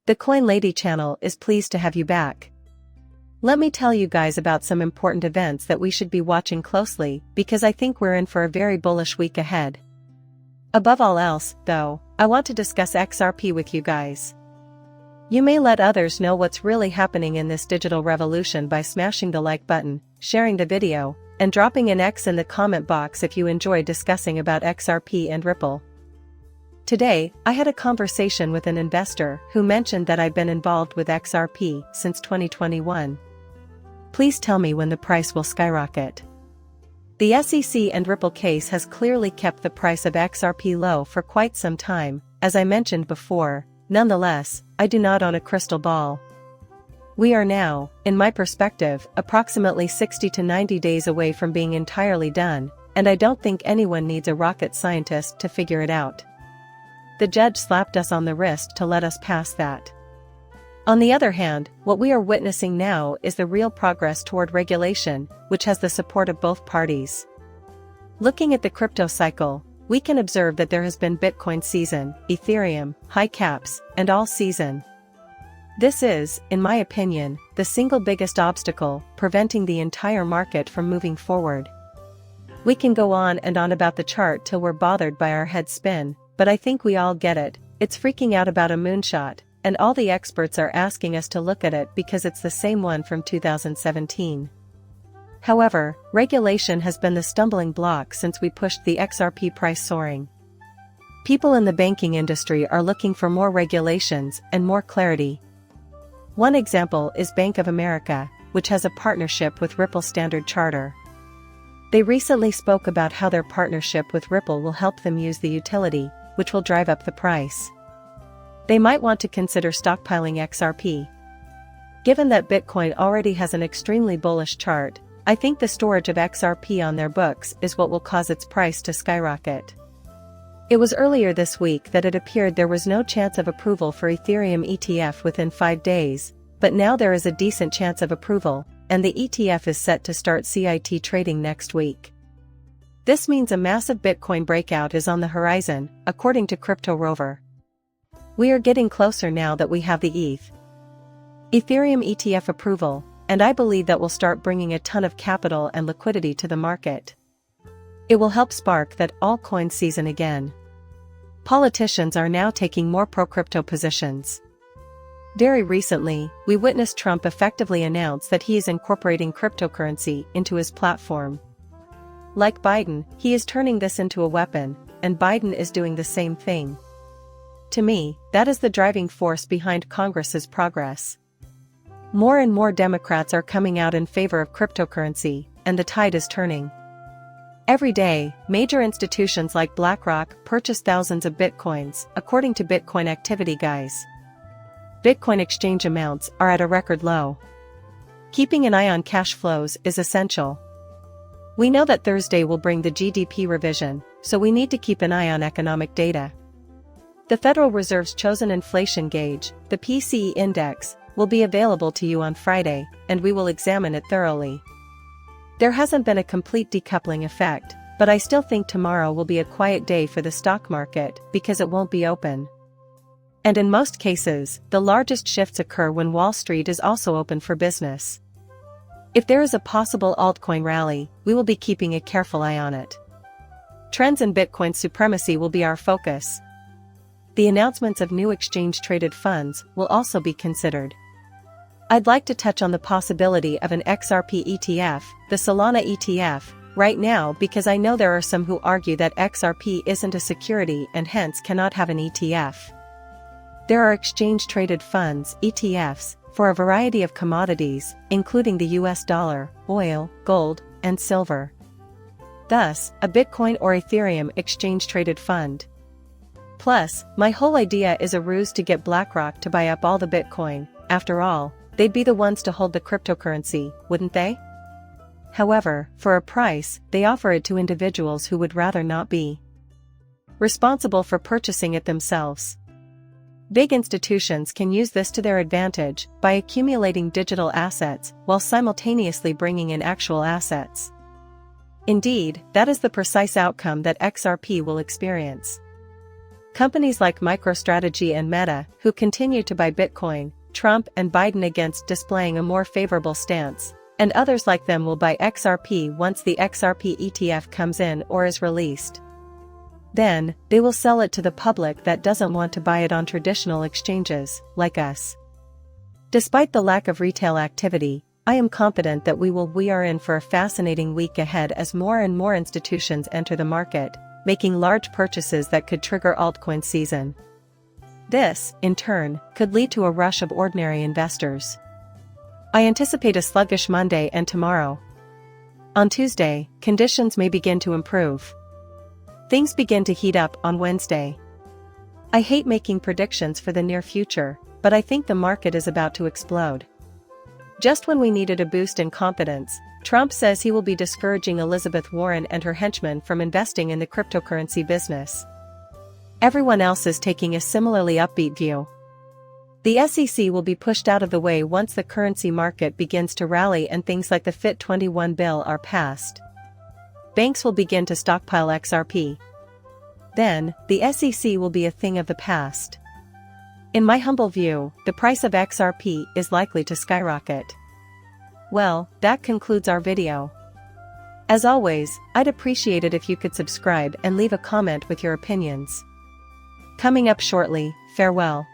The Coin Lady channel is pleased to have you back. Let me tell you guys about some important events that we should be watching closely because I think we're in for a very bullish week ahead. Above all else, though, I want to discuss XRP with you guys. You may let others know what's really happening in this digital revolution by smashing the like button, sharing the video, and dropping an X in the comment box if you enjoy discussing about XRP and Ripple. Today, I had a conversation with an investor who mentioned that I've been involved with XRP since 2021. Please tell me when the price will skyrocket. The SEC and Ripple case has clearly kept the price of XRP low for quite some time, as I mentioned before. Nonetheless, I do not own a crystal ball. We are now, in my perspective, approximately 60 to 90 days away from being entirely done, and I don't think anyone needs a rocket scientist to figure it out. The judge slapped us on the wrist to let us pass that. On the other hand, what we are witnessing now is the real progress toward regulation, which has the support of both parties. Looking at the crypto cycle, we can observe that there has been Bitcoin season, Ethereum, high caps, and all season. This is, in my opinion, the single biggest obstacle preventing the entire market from moving forward. We can go on and on about the chart till we're bothered by our heads spin, but I think we all get it. It's freaking out about a moonshot, and all the experts are asking us to look at it because it's the same one from 2017. However, regulation has been the stumbling block since we pushed the XRP price soaring. People in the banking industry are looking for more regulations and more clarity. One example is Bank of America, which has a partnership with Ripple Standard Chartered. They recently spoke about how their partnership with Ripple will help them use the utility, which will drive up the price. They might want to consider stockpiling XRP. Given that Bitcoin already has an extremely bullish chart, I think the storage of XRP on their books is what will cause its price to skyrocket. It was earlier this week that it appeared there was no chance of approval for Ethereum ETF within 5 days, but now there is a decent chance of approval, and the ETF is set to start CIT trading next week. This means a massive Bitcoin breakout is on the horizon, according to Crypto Rover. We are getting closer now that we have the Ethereum ETF approval, and I believe that will start bringing a ton of capital and liquidity to the market. It will help spark that altcoin season again. Politicians are now taking more pro-crypto positions. Very recently, we witnessed Trump effectively announce that he is incorporating cryptocurrency into his platform. Like Biden, he is turning this into a weapon, and Biden is doing the same thing. To me, that is the driving force behind Congress's progress. More and more Democrats are coming out in favor of cryptocurrency, and the tide is turning. Every day, major institutions like BlackRock purchase thousands of Bitcoins, according to Bitcoin Activity Guys. Bitcoin exchange amounts are at a record low. Keeping an eye on cash flows is essential. We know that Thursday will bring the GDP revision, so we need to keep an eye on economic data. The Federal Reserve's chosen inflation gauge, the PCE index, will be available to you on Friday, and we will examine it thoroughly. There hasn't been a complete decoupling effect, but I still think tomorrow will be a quiet day for the stock market because it won't be open. And in most cases, the largest shifts occur when Wall Street is also open for business. If there is a possible altcoin rally, we will be keeping a careful eye on it. Trends in Bitcoin supremacy will be our focus. The announcements of new exchange-traded funds will also be considered. I'd like to touch on the possibility of an XRP ETF, the Solana ETF, right now because I know there are some who argue that XRP isn't a security and hence cannot have an ETF. There are exchange-traded funds, ETFs, for a variety of commodities, including the US dollar, oil, gold, and silver. Thus, a Bitcoin or Ethereum exchange-traded fund. Plus, my whole idea is a ruse to get BlackRock to buy up all the Bitcoin. After all, they'd be the ones to hold the cryptocurrency, wouldn't they? However, for a price, they offer it to individuals who would rather not be responsible for purchasing it themselves. Big institutions can use this to their advantage by accumulating digital assets while simultaneously bringing in actual assets. Indeed, that is the precise outcome that XRP will experience. Companies like MicroStrategy and Meta, who continue to buy Bitcoin, Trump and Biden against displaying a more favorable stance, and others like them will buy XRP once the XRP ETF comes in or is released. Then, they will sell it to the public that doesn't want to buy it on traditional exchanges, like us. Despite the lack of retail activity, I am confident that we are in for a fascinating week ahead as more and more institutions enter the market, making large purchases that could trigger altcoin season. This, in turn, could lead to a rush of ordinary investors. I anticipate a sluggish Monday and tomorrow. On Tuesday, conditions may begin to improve. Things begin to heat up on Wednesday. I hate making predictions for the near future, but I think the market is about to explode. Just when we needed a boost in confidence, Trump says he will be discouraging Elizabeth Warren and her henchmen from investing in the cryptocurrency business. Everyone else is taking a similarly upbeat view. The SEC will be pushed out of the way once the currency market begins to rally and things like the FIT21 bill are passed. Banks will begin to stockpile XRP. Then, the SEC will be a thing of the past. In my humble view, the price of XRP is likely to skyrocket. Well, that concludes our video. As always, I'd appreciate it if you could subscribe and leave a comment with your opinions. Coming up shortly, farewell.